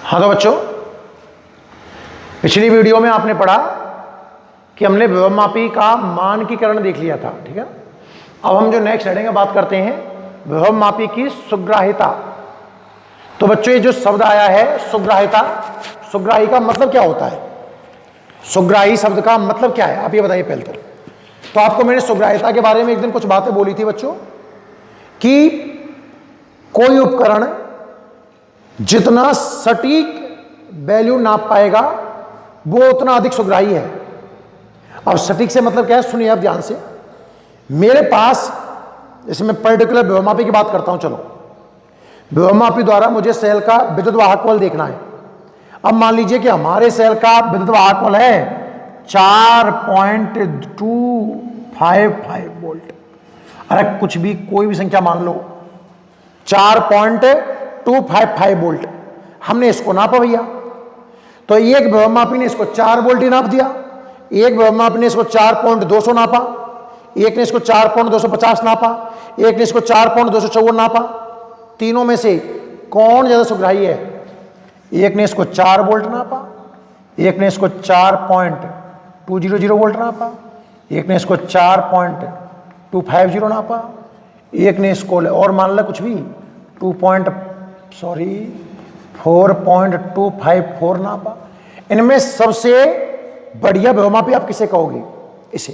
हाँ तो बच्चों, पिछली वीडियो में आपने पढ़ा कि हमने विभवमापी का मानकीकरण देख लिया था, ठीक है। अब हम जो नेक्स्ट हेडिंग में बात करते हैं विभवमापी की सुग्राह्यता। तो बच्चों ये जो शब्द आया है सुग्राह्यता, सुग्राही का मतलब क्या होता है? सुग्राही शब्द का मतलब क्या है आप ये बताइए पहले तो आपको मैंने सुग्राह्यता के बारे में एक दिन कुछ बातें बोली थी बच्चों कि कोई उपकरण जितना सटीक वैल्यू नाप पाएगा वो उतना अधिक सुग्राही है। अब सटीक से मतलब क्या है सुनिए आप ध्यान से। मेरे पास इसमें पर्टिकुलर विभवमापी की बात करता हूं। चलो, विभवमापी द्वारा मुझे सेल का विद्युत वाहक बल देखना है। अब मान लीजिए कि हमारे सेल का विद्युत वाहक बल है 4.255 वोल्ट। अरे कुछ भी कोई भी संख्या मान लो, 4.255 वोल्ट हमने इसको नापा भैया। तो एक विभवमापी ने इसको 4 वोल्ट ही नाप दिया, एक विभवमापी ने इसको 4.200 नापा, एक ने इसको 4.250 नापा, एक ने इसको 4.254 नापा। तीनों में से कौन ज्यादा सुग्राही है? एक ने इसको 4 वोल्ट नापा, एक ने इसको 4.200 वोल्ट नापा, एक ने इसको 4.250 नापा, एक ने इसको और मान लो कुछ भी 4.254 नापा। इनमें सबसे बढ़िया विभवमापी आप किसे कहोगे? इसे।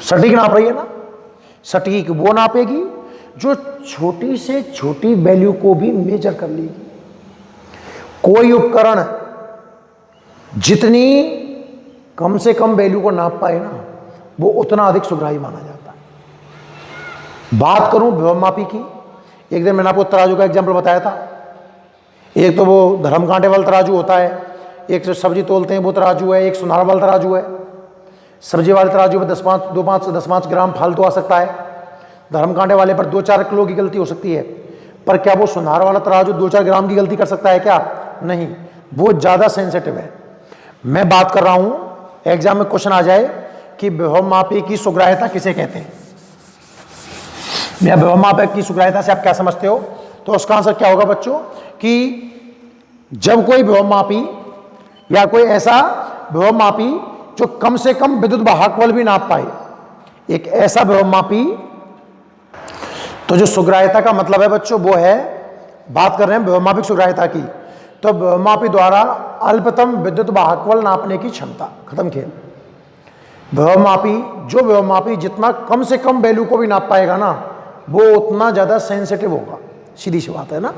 सटीक नाप रही है ना, सटीक वो नापेगी जो छोटी से छोटी वैल्यू को भी मेजर कर लेगी। कोई उपकरण जितनी कम से कम वैल्यू को नाप पाए ना वो उतना अधिक सुग्राही माना जाता है। बात करूं विभवमापी की, एक दिन मैंने आपको तराजू का एग्जाम्पल बताया था। एक तो वो धर्म कांटे वाला तराजू होता है, एक जो सब्जी तोलते हैं वो तराजू है, एक सुनार वाला तराजू है। सब्जी वाले तराजू में 10-5 ग्राम फालतू आ सकता है, धर्म कांटे वाले पर 2-4 किलो की गलती हो सकती है। पर क्या वो सुनार वाला तराजू 2-4 ग्राम की गलती कर सकता है क्या? नहीं, वो ज़्यादा सेंसिटिव है। मैं बात कर रहा हूं, एग्जाम में क्वेश्चन आ जाए कि विभवमापी की सुग्राह्यता किसे कहते हैं, या विभवमापी की सुग्राह्यता से आप क्या समझते हो? तो उसका आंसर क्या होगा बच्चों कि जब कोई विभवमापी या कोई ऐसा विभवमापी जो कम से कम विद्युत वाहक बल भी नाप पाए, एक ऐसा विभवमापी। तो जो सुग्राह्यता का मतलब है बच्चों वो है, बात कर रहे हैं विभवमापी सुग्राह्यता की, तो विभवमापी द्वारा अल्पतम विद्युत वाहक बल नापने की क्षमता। खत्म खेल। विभवमापी, जो विभवमापी जितना कम से कम वैल्यू को भी नाप पाएगा ना वो उतना ज्यादा सेंसिटिव होगा। सीधी सी बात है ना।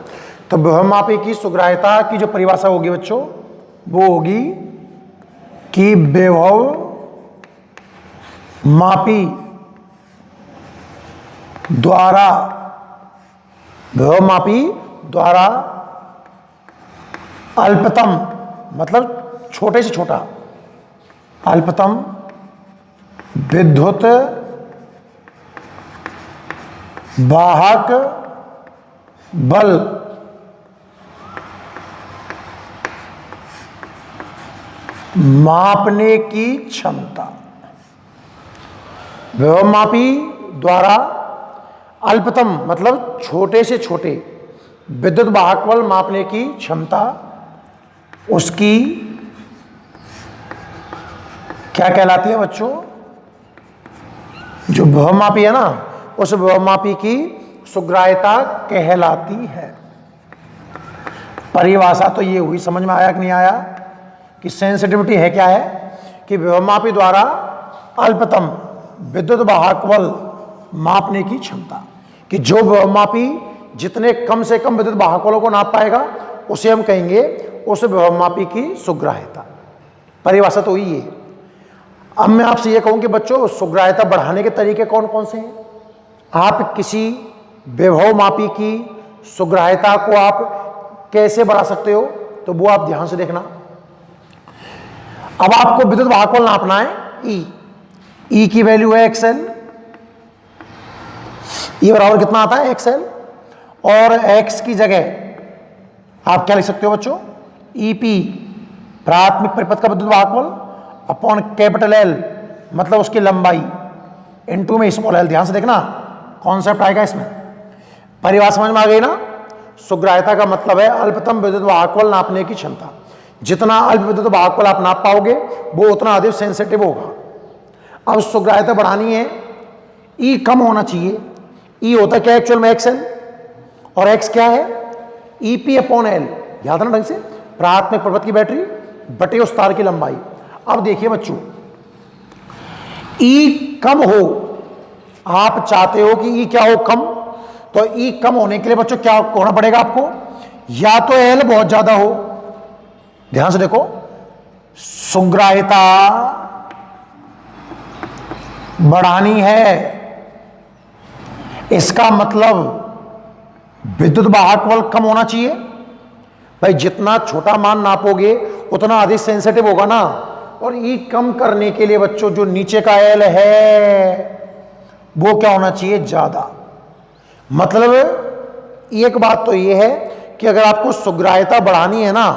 तो विभवमापी की सुग्राह्यता की जो परिभाषा होगी बच्चों वो होगी कि विभवमापी द्वारा अल्पतम मतलब छोटे से छोटा अल्पतम विद्युत वाहक बल मापने की क्षमता। विभवमापी द्वारा अल्पतम मतलब छोटे से छोटे विद्युत वाहक बल मापने की क्षमता, उसकी क्या कहलाती है बच्चों? जो विभवमापी है ना उस विभवमापी की सुग्राह्यता कहलाती है। परिभाषा तो ये हुई, समझ में आया कि नहीं आया? कि सेंसिटिविटी है क्या है कि विभवमापी द्वारा अल्पतम विद्युत वाहक बल मापने की क्षमता, कि जो विभवमापी जितने कम से कम विद्युत वाहक बलों को नाप पाएगा उसे हम कहेंगे उस विभवमापी की सुग्राह्यता। परिभाषा तो ही है। अब मैं आपसे यह कहूं कि बच्चों सुग्राह्यता बढ़ाने के तरीके कौन कौन से हैं? आप किसी विभवमापी की सुग्राह्यता को आप कैसे बढ़ा सकते हो तो वो आप ध्यान से देखना। अब आपको विद्युत वाहक बल नापना है ई की वैल्यू है XL, ई बराबर कितना आता है XL, और X की जगह आप क्या लिख सकते हो बच्चों? EP प्राथमिक परिपथ का विद्युत वाहक बल अपॉन कैपिटल L मतलब उसकी लंबाई इनटू में स्मॉल l। ध्यान से देखना कॉन्सेप्ट आएगा इसमें। परिभाषा समझ में आ गई ना? सुग्राह्यता का मतलब है अल्पतम विद्युत वाहकबल नापने की क्षमता। जितना अल्प विद्युत वाहकबल आप नाप पाओगे वो उतना अधिक सेंसिटिव होगा। अब सुग्राह्यता बढ़ानी है, ई कम होना चाहिए। ई होता क्या एक्चुअल में एक्सएल, और एक्स क्या है ईपी अपॉन एल, याद ना ढंग से, प्राथमिक प्रपथ की बैटरी बटे उस तार की लंबाई। अब देखिए बच्चों, ई कम हो, आप चाहते हो कि ई क्या हो कम, तो ई कम होने के लिए बच्चों क्या होना पड़ेगा आपको, या तो एल बहुत ज्यादा हो, ध्यान से देखो, सुग्राह्यता बढ़ानी है, इसका मतलब विद्युत वाहकबल कम होना चाहिए। भाई जितना छोटा मान नापोगे उतना अधिक सेंसिटिव होगा ना, और ई कम करने के लिए बच्चों जो नीचे का एल है वो क्या होना चाहिए, ज्यादा। मतलब एक बात तो ये है कि अगर आपको सुग्राह्यता बढ़ानी है ना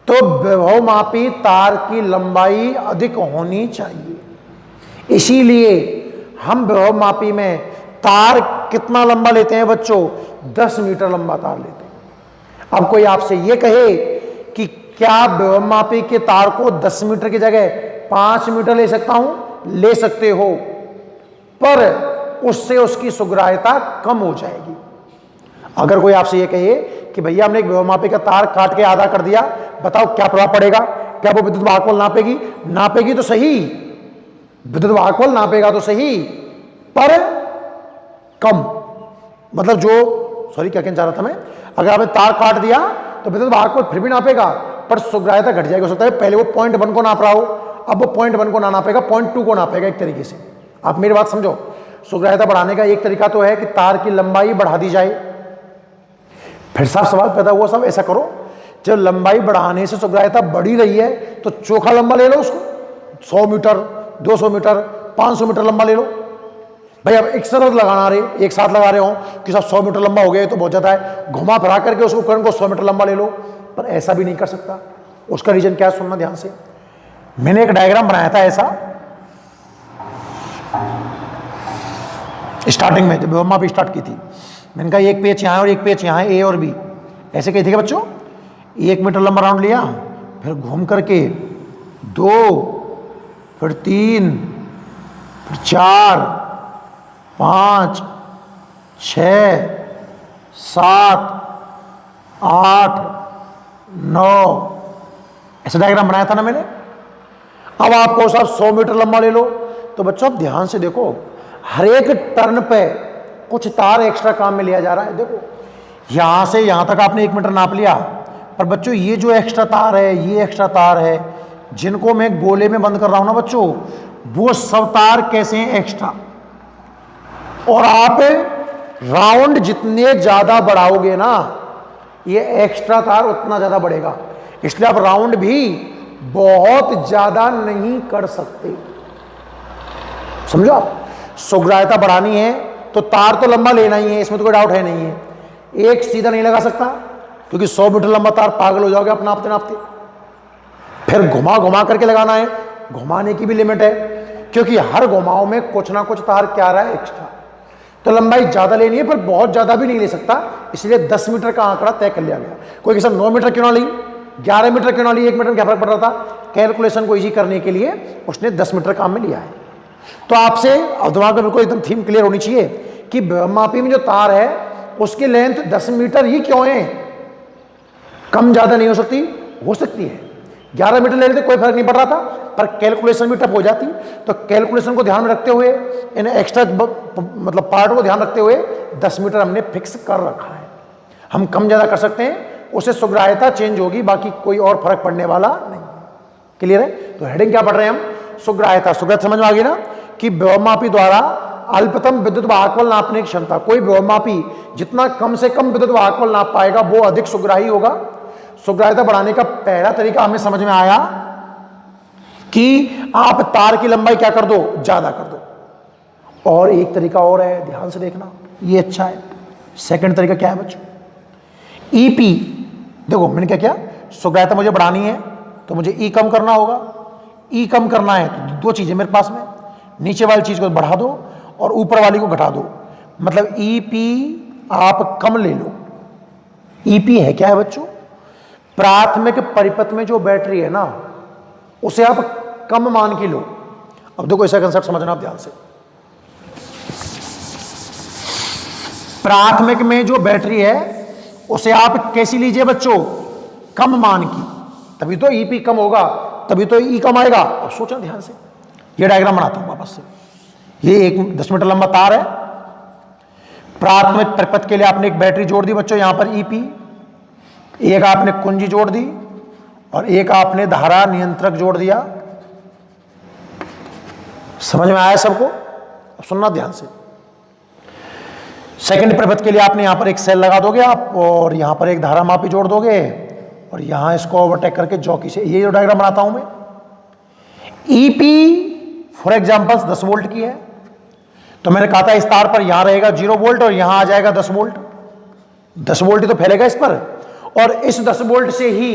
तो विभवमापी तार की लंबाई अधिक होनी चाहिए। इसीलिए हम विभवमापी में तार कितना लंबा लेते हैं बच्चों, 10 मीटर लंबा तार लेते हैं। अब कोई आपसे ये कहे कि क्या विभवमापी के तार को 10 मीटर की जगह 5 मीटर ले सकता हूं, ले सकते हो, पर उससे उसकी सुग्राह्यता कम हो जाएगी। अगर कोई आपसे ये कहे कि भैया हमने एक विभवमापी का तार काट के आधा कर दिया, बताओ क्या प्रभाव पड़ेगा, क्या वो विद्युत वाहकबल नापेगी, नापेगी तो सही, विद्युत वाहकबल नापेगा तो सही, पर कम। मतलब जो सॉरी क्या कहना चाह रहा था मैं, अगर आपने तार काट दिया तो विद्युत वाहकबल फिर भी नापेगा, पर सुग्राह्यता घट जाएगी। हो सकता है पहले वो 0.1 को नाप रहा हो, अब वो 0.1 को ना नापेगा, 0.2 को नापेगा। एक तरीके से आप मेरी बात समझो, सुग्राह्यता बढ़ाने का एक तरीका तो है कि तार की लंबाई बढ़ा दी जाए। फिर साफ सवाल पैदा हुआ, सब ऐसा करो, जब लंबाई बढ़ाने से सुग्राह्यता बढ़ी रही है तो चोखा लंबा ले लो उसको, 100 मीटर, 200 मीटर, 500 मीटर लंबा ले लो। भाई अब एक साथ लगाना रहे, एक साथ लगा रहे हो कि सब 100 मीटर लंबा हो गया तो बहुत ज्यादा है, घुमा फिरा करके उसको उपकरण को 100 मीटर लंबा ले लो, पर ऐसा भी नहीं कर सकता। उसका रीजन क्या है, सुनना ध्यान से। मैंने एक डायग्राम बनाया था ऐसा स्टार्टिंग में, जब विभवमापी स्टार्ट की थी, मैंने कहा एक पेच यहाँ और एक पेच यहाँ है, ए और बी, ऐसे कही थी कि बच्चों 1 मीटर लंबा राउंड लिया, फिर घूम करके 2, फिर 3, फिर 4, 5, 6, 7, 8, 9, ऐसा डायग्राम बनाया था ना मैंने। अब आपको साहब 100 मीटर लंबा ले लो, तो बच्चों आप ध्यान से देखो, हर एक टर्न पे कुछ तार एक्स्ट्रा काम में लिया जा रहा है। देखो यहां से यहां तक आपने 1 मीटर नाप लिया, पर बच्चों ये जो एक्स्ट्रा तार है, ये एक्स्ट्रा तार है, जिनको मैं गोले में बंद कर रहा हूं ना बच्चों, वो सब तार कैसे हैं, एक्स्ट्रा। और आप राउंड जितने ज्यादा बढ़ाओगे ना, ये एक्स्ट्रा तार उतना ज्यादा बढ़ेगा, इसलिए आप राउंड भी बहुत ज्यादा नहीं कर सकते। समझो आप, सुग्राह्यता बढ़ानी है तो तार तो लंबा लेना ही है, इसमें तो कोई डाउट है नहीं है। एक सीधा नहीं लगा सकता क्योंकि 100 मीटर लंबा तार पागल हो जाओगे आप नापते नापते। फिर घुमा घुमा करके लगाना है, घुमाने की भी लिमिट है, क्योंकि हर घुमाव में कुछ ना कुछ तार क्या रहा है, एक्स्ट्रा। तो लंबाई ज्यादा लेनी है पर बहुत ज्यादा भी नहीं ले सकता, इसलिए 10 मीटर का आंकड़ा तय कर लिया गया। कोई किसी 9 मीटर क्यों ना ली, 11 मीटर क्यों ना ली, 1 मीटर में क्या फर्क पड़ रहा था, कैलकुलेशन को इजी करने के लिए उसने 10 मीटर काम में लिया है। तो आपसे दिमाग में बिल्कुल एकदम थीम क्लियर होनी चाहिए कि विभवमापी में जो तार है उसकी लेंथ 10 मीटर ही क्यों है, कम ज्यादा नहीं हो सकती है। 11 मीटर ले लेते कोई फर्क नहीं पड़ रहा था, पर कैलकुलेशन भी टफ हो जाती। तो कैलकुलेशन को ध्यान में रखते हुए, इन एक्स्ट्रा मतलब पार्ट को ध्यान रखते हुए 10 मीटर हमने फिक्स कर रखा है। हम कम ज्यादा कर सकते हैं, उससे सुग्राह्यता चेंज होगी, बाकी कोई और फर्क पड़ने वाला नहीं। क्लियर है? तो हेडिंग क्या पढ़ रहे हैं हम, सुग्राह्यता। सुग्राह्यता समझ में आ गई ना, कि विभवमापी द्वारा अल्पतम विद्युत वाहकबल नापने की क्षमता। कोई विभवमापी जितना कम से कम विद्युत वाहकबल नाप पाएगा वो अधिक सुग्राही होगा। सुग्राह्यता बढ़ाने का पहला तरीका हमें समझ में आया कि आप तार की लंबाई क्या कर दो, ज्यादा कर दो। और एक तरीका और है, ध्यान से देखना, ये अच्छा है। सेकंड तरीका क्या है बच्चों, ईपी। देखो मैंने क्या किया, सुग्राह्यता मुझे बढ़ानी है तो मुझे ई कम करना होगा। ई कम करना है तो दो चीजें मेरे पास में, नीचे वाली चीज को बढ़ा दो और ऊपर वाली को घटा दो। मतलब ईपी आप कम ले लो, ईपी है क्या है बच्चों? प्राथमिक परिपथ में जो बैटरी है ना, उसे आप कम मान की लो। अब देखो ऐसा कंसेप्ट समझना आप ध्यान से। प्राथमिक में जो बैटरी है उसे आप कैसी लीजिए बच्चों? कम मान की, तभी तो ईपी कम होगा, तभी तो ई कम आएगा। अब सोचना ध्यान से, ये डायग्राम बनाता हूं वापस से। ये एक 10 मीटर लंबा तार है, प्राथमिक परिपथ के लिए आपने एक बैटरी जोड़ दी बच्चों, यहां पर ईपी, एक आपने कुंजी जोड़ दी और एक आपने धारा नियंत्रक जोड़ दिया। समझ में आया सबको? अब सुनना ध्यान से। सेकंड परिपथ के लिए आपने यहां पर एक सेल लगा दोगे आप, और यहां पर एक धारा मापी जोड़ दोगे, और यहां इसको ओवरटेक करके जॉकी से, ये जो डायग्राम बनाता हूं मैं, ईपी फॉर एग्जांपल 10 वोल्ट की है, तो मैंने कहा था इस तार पर यहां रहेगा 0 वोल्ट और यहां आ जाएगा 10 वोल्ट। 10 वोल्ट ही तो फैलेगा इस पर, और इस 10 वोल्ट से ही,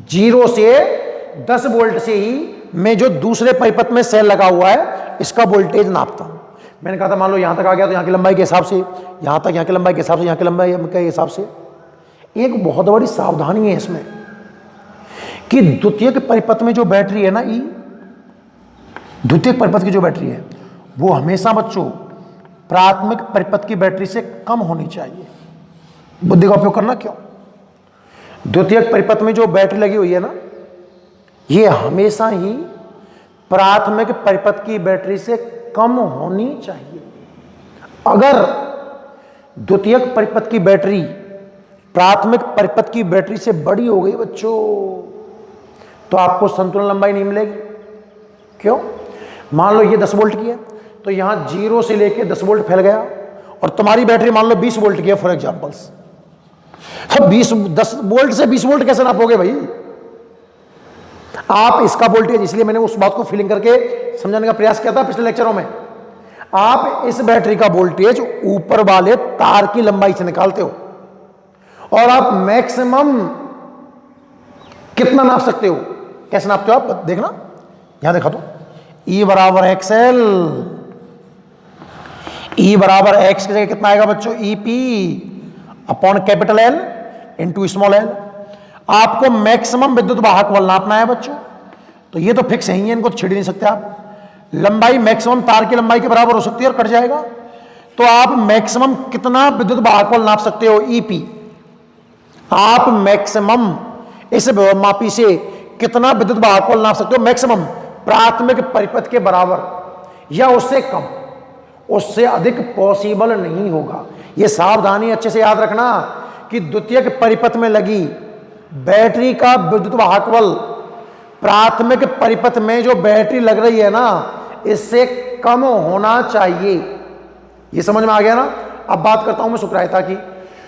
0 से 10 वोल्ट से ही मैं जो दूसरे परिपथ में सेल लगा हुआ है इसका वोल्टेज नापता हूं। मैंने कहा था मान लो यहां तक आ गया तो यहां की लंबाई के हिसाब से, यहां तक यहां की लंबाई के हिसाब से, यहां की लंबाई के हिसाब से। एक बहुत बड़ी सावधानी है इसमें कि द्वितीयक परिपथ में जो बैटरी है ना, ई द्वितीयक परिपथ की जो बैटरी है वो हमेशा बच्चों प्राथमिक परिपथ की बैटरी से कम होनी चाहिए। बुद्धि का उपयोग करना। क्यों? द्वितीयक परिपथ में जो बैटरी लगी हुई है ना, ये हमेशा ही प्राथमिक परिपथ की बैटरी से कम होनी चाहिए। अगर द्वितीयक परिपथ की बैटरी प्राथमिक परिपथ की बैटरी से बड़ी हो गई बच्चों, तो आपको संतुलन लंबाई नहीं मिलेगी। क्यों? मान लो ये 10 वोल्ट की है, तो यहां 0 से लेके 10 वोल्ट फैल गया, और तुम्हारी बैटरी मान लो 20 वोल्ट की है फॉर एग्जांपल्स। तो 10 वोल्ट से 20 वोल्ट कैसे नापोगे भाई? आप इसका वोल्टेज, इसलिए मैंने उस बात को फीलिंग करके समझाने का प्रयास किया था पिछले लेक्चरों में। आप इस बैटरी का वोल्टेज ऊपर वाले तार की लंबाई से निकालते हो, और आप मैक्सिमम कितना नाप सकते हो? कैसे नापते हो आप? देखना, यहां देखा तो E बराबर एक्सएल, E बराबर एक्स की जगह कितना आएगा बच्चों? EP upon capital L into small L. आपको मैक्सिमम विद्युत वाहक बल नापना है बच्चों, तो ये तो फिक्स है ही है, इनको छेड़ नहीं सकते आप। लंबाई मैक्सिमम तार की लंबाई के बराबर हो सकती है और कट जाएगा, तो आप मैक्सिमम कितना विद्युत वाहक बल नाप सकते हो? ईपी। आप मैक्सिमम इस मापी से कितना विद्युत वाहक बल नाप सकते हो? मैक्सिमम प्राथमिक परिपथ के बराबर या उससे कम, उससे अधिक पॉसिबल नहीं होगा। यह सावधानी अच्छे से याद रखना कि द्वितीयक परिपथ में लगी बैटरी का विद्युत वाहक बल प्राथमिक परिपथ में जो बैटरी लग रही है ना, इससे कम होना चाहिए। यह समझ में आ गया ना? अब बात करता हूं मैं सुग्राह्यता की।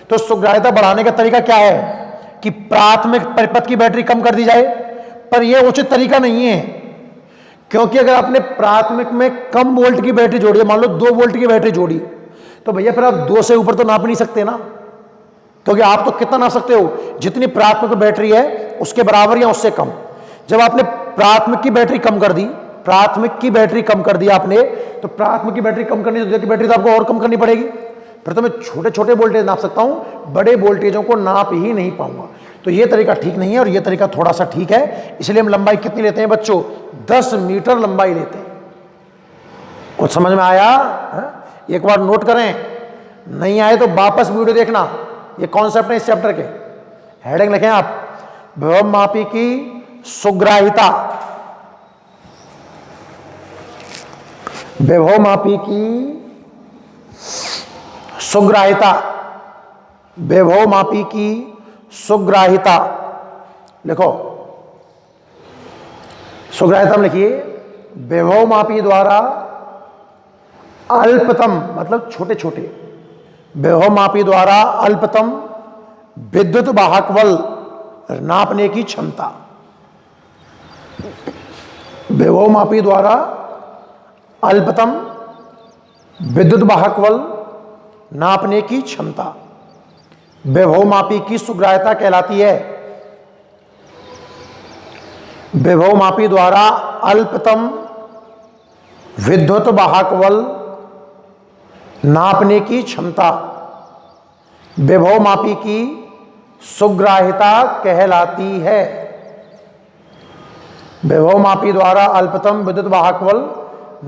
तो सुग्राह्यता बढ़ाने का तरीका क्या है कि प्राथमिक परिपथ की बैटरी कम कर दी जाए, पर यह उचित तरीका नहीं है, क्योंकि अगर आपने प्राथमिक में कम वोल्ट की बैटरी जोड़ी है, मान लो 2 वोल्ट की बैटरी जोड़ी, तो भैया फिर आप 2 से ऊपर तो नाप नहीं सकते ना, क्योंकि आप तो कितना नाप सकते हो? जितनी प्राथमिक बैटरी है उसके बराबर या उससे कम। जब आपने प्राथमिक की बैटरी कम कर दी, प्राथमिक की बैटरी कम कर दी आपने, तो प्राथमिक की बैटरी कम करनी, द्वितीयक की बैटरी तो आपको और कम करनी पड़ेगी। फिर तो मैं छोटे छोटे वोल्टेज नाप सकता हूं, बड़े वोल्टेजों को नाप ही नहीं पाऊंगा। तो ये तरीका ठीक नहीं है, और ये तरीका थोड़ा सा ठीक है। इसलिए हम लंबाई कितनी लेते हैं बच्चों? 10 मीटर लंबाई लेते हैं। कुछ समझ में आया है? एक बार नोट करें, नहीं आए तो वापस वीडियो देखना। ये कॉन्सेप्ट है इस चैप्टर के। हेडिंग लिखें आप, विभव मापी की सुग्राह्यता। विभव मापी की सुग्राह्यता, विभव मापी की सुग्राह्यता लिखो। सुग्राह्यता में लिखिए, विभव मापी द्वारा अल्पतम, मतलब छोटे छोटे, विभव मापी द्वारा अल्पतम विद्युत वाहक बल नापने की क्षमता। विभव मापी द्वारा अल्पतम विद्युत वाहक बल नापने की क्षमता विभव मापी की सुग्राह्यता कहलाती है। विभव मापी द्वारा अल्पतम विद्युत वाहक बल नापने की क्षमता विभव मापी की सुग्राह्यता कहलाती है। विभवमापी द्वारा अल्पतम विद्युत वाहक बल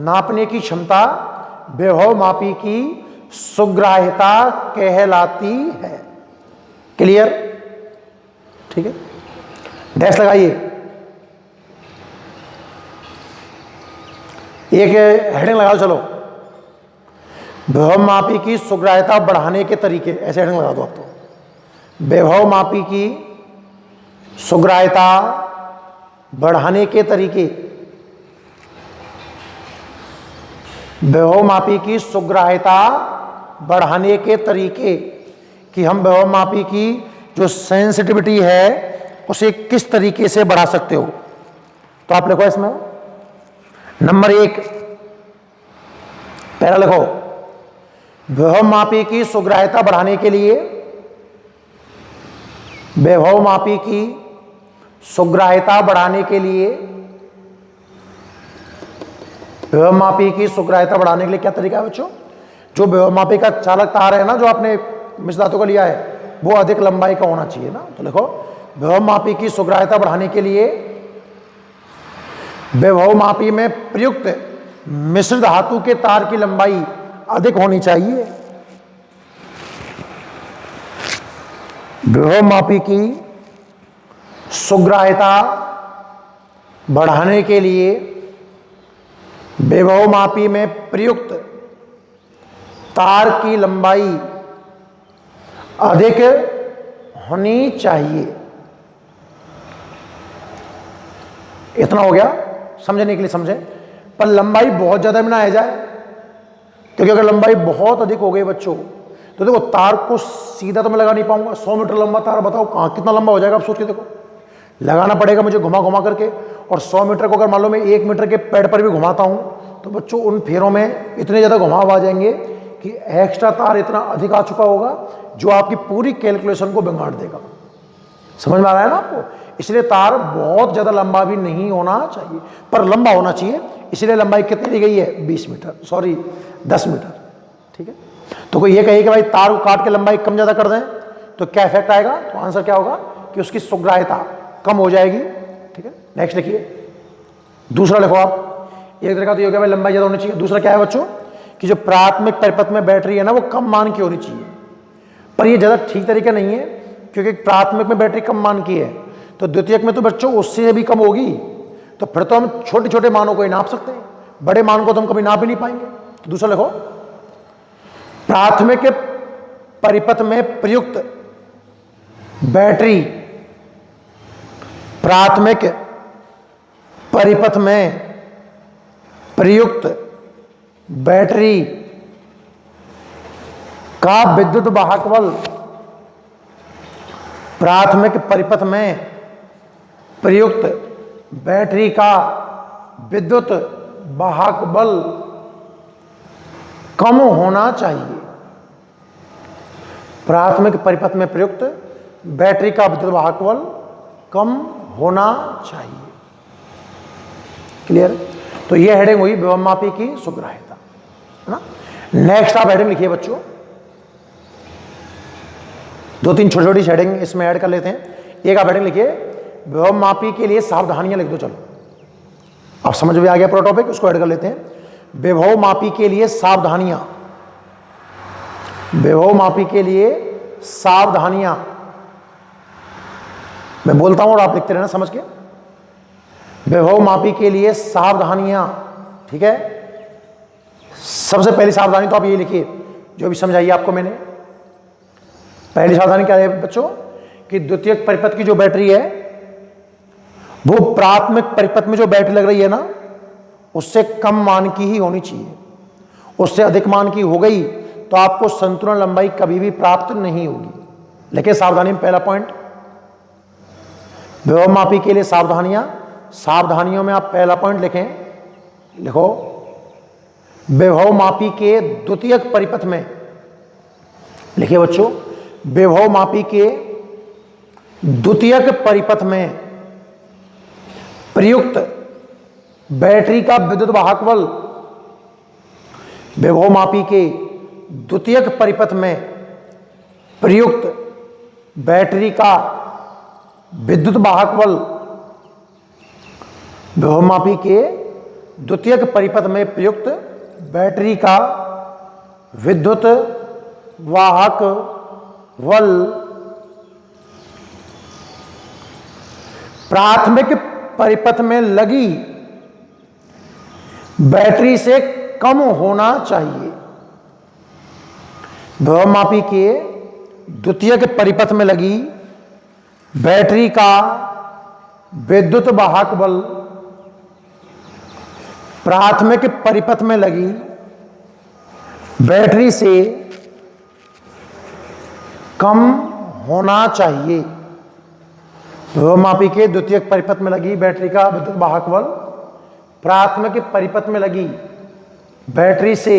नापने की क्षमता विभवमापी की सुग्राह्यता कहलाती है। क्लियर? ठीक है, डैश लगाइए। एक हेडिंग लगा दो, चलो, विभवमापी की सुग्राह्यता बढ़ाने के तरीके, ऐसे हेडिंग लगा दो आप तो। विभवमापी की सुग्राह्यता बढ़ाने के तरीके, विभवमापी की सुग्राह्यता बढ़ाने के तरीके, कि हम विभवमापी की जो सेंसिटिविटी है उसे किस तरीके से बढ़ा सकते हो। तो आप लिखो इसमें नंबर 1, पहला लिखो, विभवमापी की सुग्राह्यता बढ़ाने के लिए, विभवमापी की सुग्राह्यता बढ़ाने के लिए, विभवमापी की सुग्राह्यता बढ़ाने के लिए क्या तरीका है बच्चों? जो विभवमापी का चालक तार है ना, जो आपने मिश्र धातु का लिया है, वो अधिक लंबाई का होना चाहिए ना। तो लिखो, विभवमापी की सुग्राह्यता बढ़ाने के लिए विभवमापी में प्रयुक्त मिश्र धातु के तार की लंबाई अधिक होनी चाहिए। विभवमापी की सुग्राह्यता बढ़ाने के लिए विभवमापी में प्रयुक्त तार की लंबाई अधिक होनी चाहिए। इतना हो गया, समझने के लिए समझे। पर लंबाई बहुत ज्यादा भी ना आ जाए, क्योंकि अगर लंबाई बहुत अधिक हो गई बच्चों, तो देखो तार को सीधा तो मैं लगा नहीं पाऊंगा। 100 मीटर लंबा तार बताओ कहां कितना लंबा हो जाएगा, आप सोच के देखो। लगाना पड़ेगा मुझे घुमा घुमा करके, और 100 मीटर को अगर मान लो मैं 1 मीटर के पेड़ पर भी घुमाता हूं, तो बच्चों उन फेरों में इतने ज्यादा घुमाव आ जाएंगे कि एक्स्ट्रा तार इतना अधिक आ चुका होगा जो आपकी पूरी कैलकुलेशन को बिगाड़ देगा। समझ में आ रहा है ना आपको? इसलिए तार बहुत ज्यादा लंबा भी नहीं होना चाहिए, पर लंबा होना चाहिए। इसलिए लंबाई कितनी दी गई है? 20 मीटर, सॉरी 10 मीटर। ठीक है, तो कोई ये कहे कि भाई तार को काट के लंबाई कम ज्यादा कर दें तो क्या इफेक्ट आएगा? तो आंसर क्या होगा कि उसकी सुग्राह्यता कम हो जाएगी। ठीक है, नेक्स्ट लिखिए, दूसरा लिखो आप। एक तरीका तो ये हो गया भाई लंबाई ज्यादा होनी चाहिए। दूसरा क्या है बच्चों कि जो प्राथमिक परिपथ में बैटरी है ना, वो कम मान की होनी चाहिए। पर ये ज्यादा ठीक तरीका नहीं है, क्योंकि प्राथमिक में बैटरी कम मान की है, तो द्वितीयक में तो बच्चों उससे भी कम होगी। तो फिर तो हम छोटे छोटे मानों को ही नाप सकते हैं, बड़े मान को तो हम कभी नाप ही नहीं पाएंगे। तो दूसरा लिखो, प्राथमिक परिपथ में प्रयुक्त बैटरी, प्राथमिक परिपथ में प्रयुक्त बैटरी का विद्युत वाहक बल, प्राथमिक परिपथ में प्रयुक्त बैटरी का विद्युत वाहक बल कम होना चाहिए। प्राथमिक परिपथ में प्रयुक्त बैटरी का विद्युत वाहक बल कम होना चाहिए। क्लियर? तो ये हेडिंग हुई विभवमापी की सुग्राह्यता, है ना। नेक्स्ट आप हेडिंग लिखिए बच्चों, 2-3 छोटी छोटी हेडिंग इसमें ऐड कर लेते हैं। एक आप हेडिंग लिखिए, विभवमापी के लिए सावधानियां लिख दो। चलो, अब समझ में आ गया पूरा टॉपिक, उसको ऐड कर लेते हैं। विभवमापी के लिए सावधानियां, विभवमापी के लिए सावधानियां। मैं बोलता हूं और आप लिखते रहना समझ के। विभवमापी के लिए सावधानियां, ठीक है। सबसे पहली सावधानी तो आप ये लिखिए जो भी समझाइए आपको मैंने। पहली सावधानी क्या है बच्चों कि द्वितीयक परिपथ की जो बैटरी है वो प्राथमिक परिपथ में जो बैटरी लग रही है ना, उससे कम मान की ही होनी चाहिए। उससे अधिक मान की हो गई तो आपको संतुलन लंबाई कभी भी प्राप्त नहीं होगी। लेकिन सावधानी में पहला पॉइंट, विभवमापी के लिए सावधानियां। सावधानियों में आप पहला पॉइंट लिखें, लिखो विभवमापी के द्वितीयक परिपथ में, लिखिए बच्चों विभवमापी के द्वितीयक परिपथ में प्रयुक्त बैटरी का विद्युत वाहक बल, विभवमापी के द्वितीयक परिपथ में प्रयुक्त बैटरी का विद्युत वाहक बल विभवमापी के द्वितीयक परिपथ में प्रयुक्त बैटरी का विद्युत वाहक बल प्राथमिक परिपथ में लगी बैटरी से कम होना चाहिए। विभवमापी के द्वितीयक परिपथ में लगी बैटरी का विद्युत वाहक बल प्राथमिक परिपथ में लगी बैटरी से कम होना चाहिए। विभवमापी के द्वितीयक परिपथ में लगी बैटरी का विद्युत वाहक बल प्राथमिक परिपथ में लगी बैटरी से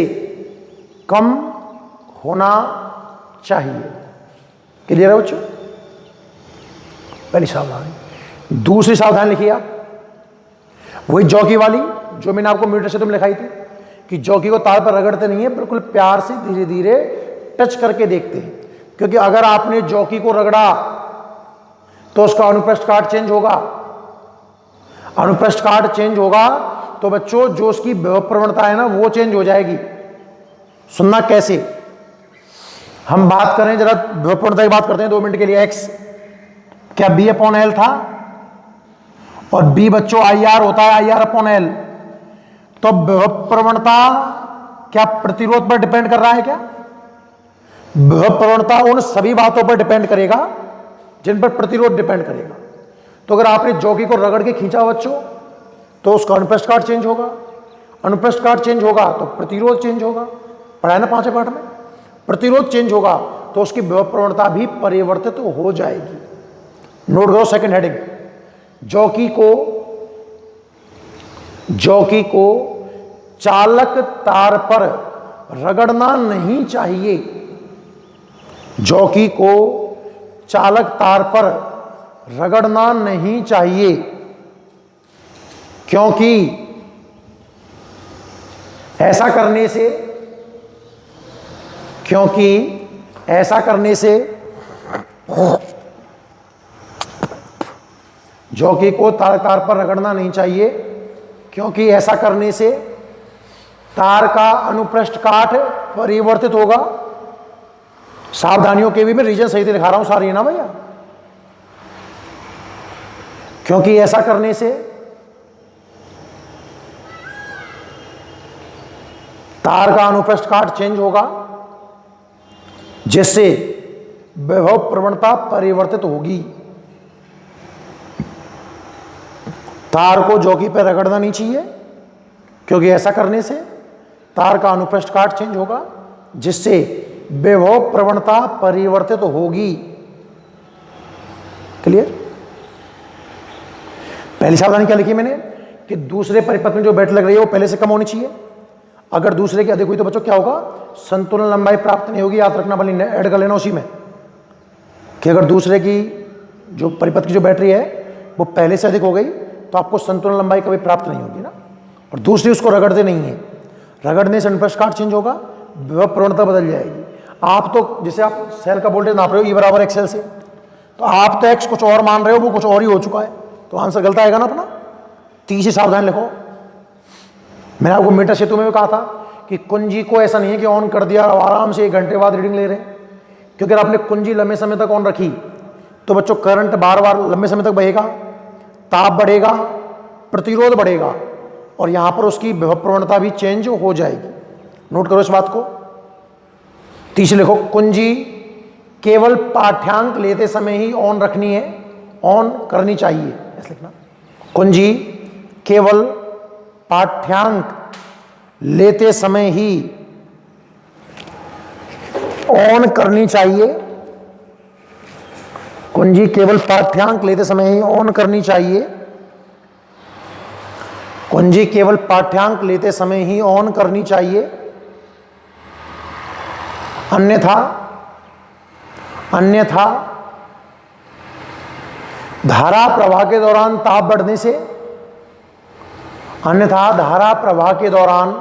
कम होना चाहिए। क्लियर है बच्चों? पहली सावधानी। दूसरी सावधानी लिखिए आप, वही जॉकी वाली जो मैंने आपको मीटर से तुम लिखाई थी कि जॉकी को तार पर रगड़ते नहीं है, बिल्कुल प्यार से धीरे धीरे टच करके देखते हैं, क्योंकि अगर आपने जॉकी को रगड़ा तो उसका अनुप्रस्थ काट चेंज होगा। अनुप्रस्थ काट चेंज होगा तो बच्चों जो उसकी विभव प्रवणता है ना वो चेंज हो जाएगी। सुनना कैसे, हम बात करें जरा विभव प्रवणता की बात करते हैं 2 मिनट के लिए। एक्स क्या बी अपॉन एल था और बी बच्चों आई आर होता है, आई आर अपॉन एल। तो विभव प्रवणता क्या प्रतिरोध पर डिपेंड कर रहा है क्या? विभव प्रवणता उन सभी बातों पर डिपेंड करेगा जिन पर प्रतिरोध डिपेंड करेगा। तो अगर आपने जॉकी को रगड़ के खींचा बच्चों तो उसका अनुप्रस्थ काट चेंज होगा, अनुप्रस्थ काट चेंज होगा तो प्रतिरोध चेंज होगा। पढ़ा है ना 5वें पाठ में? प्रतिरोध चेंज होगा तो उसकी विभव प्रवणता भी परिवर्तित हो जाएगी। नोट करो सेकंड हेडिंग, जॉकी को चालक तार पर रगड़ना नहीं चाहिए। जॉकी को चालक तार पर रगड़ना नहीं चाहिए क्योंकि ऐसा करने से जॉकी को तार पर रगड़ना नहीं चाहिए क्योंकि ऐसा करने से तार का अनुप्रस्थ काट परिवर्तित होगा। सावधानियों के भी मैं रीजन सही से लिखा रहा हूं सारी, है ना भैया? क्योंकि ऐसा करने से तार का अनुप्रस्थ काट चेंज होगा जिससे विभव प्रवणता परिवर्तित होगी। तार को जॉकी पर रगड़ना नहीं चाहिए क्योंकि ऐसा करने से तार का अनुप्रस्थ काट चेंज होगा जिससे विभव प्रवणता परिवर्तित होगी। क्लियर? पहली सावधानी क्या लिखी मैंने कि दूसरे परिपथ में जो बैटरी लग रही है वो पहले से कम होनी चाहिए। अगर दूसरे की अधिक हुई तो बच्चों क्या होगा? संतुलन लंबाई प्राप्त नहीं होगी। याद रखना, बल्कि ऐड कर लेना उसी में कि अगर दूसरे की जो परिपथ की जो बैटरी है वो पहले से अधिक हो गई तो आपको संतुलन लंबाई कभी प्राप्त नहीं होगी ना। और दूसरी उसको रगड़ते नहीं है, रगड़ने से अनुप्रस्थ काट चेंज होगा, विभव प्रवणता बदल जाएगी। आप तो जैसे आप सेल का वोल्टेज नाप रहे हो E बराबर एक्सएल से, तो आप तो एक्स कुछ और मान रहे हो, वो कुछ और ही हो चुका है, तो आंसर गलत आएगा ना अपना। तीसरी सावधान लिखो, मैंने आपको मीटर सेतु में भी कहा था कि कुंजी को ऐसा नहीं है कि ऑन कर दिया और आराम से 1 घंटे बाद रीडिंग ले रहे हैं, क्योंकि अगर आपने कुंजी लंबे समय तक ऑन रखी तो बच्चों करंट बार बार लंबे समय तक बहेगा, ताप बढ़ेगा, प्रतिरोध बढ़ेगा और यहां पर उसकी विभव प्रवणता भी चेंज हो जाएगी। नोट करो इस बात को। तीसरी लिखो, कुंजी केवल पाठ्यांक लेते समय ही ऑन रखनी है, ऑन करनी चाहिए, ऐसा लिखना। कुंजी केवल पाठ्यांक लेते समय ही ऑन करनी चाहिए। कुंजी केवल पाठ्यांक लेते समय ही ऑन करनी चाहिए। कुंजी केवल पाठ्यांक लेते समय ही ऑन करनी चाहिए, अन्यथा धारा प्रवाह के दौरान ताप बढ़ने से, अन्यथा धारा प्रवाह के दौरान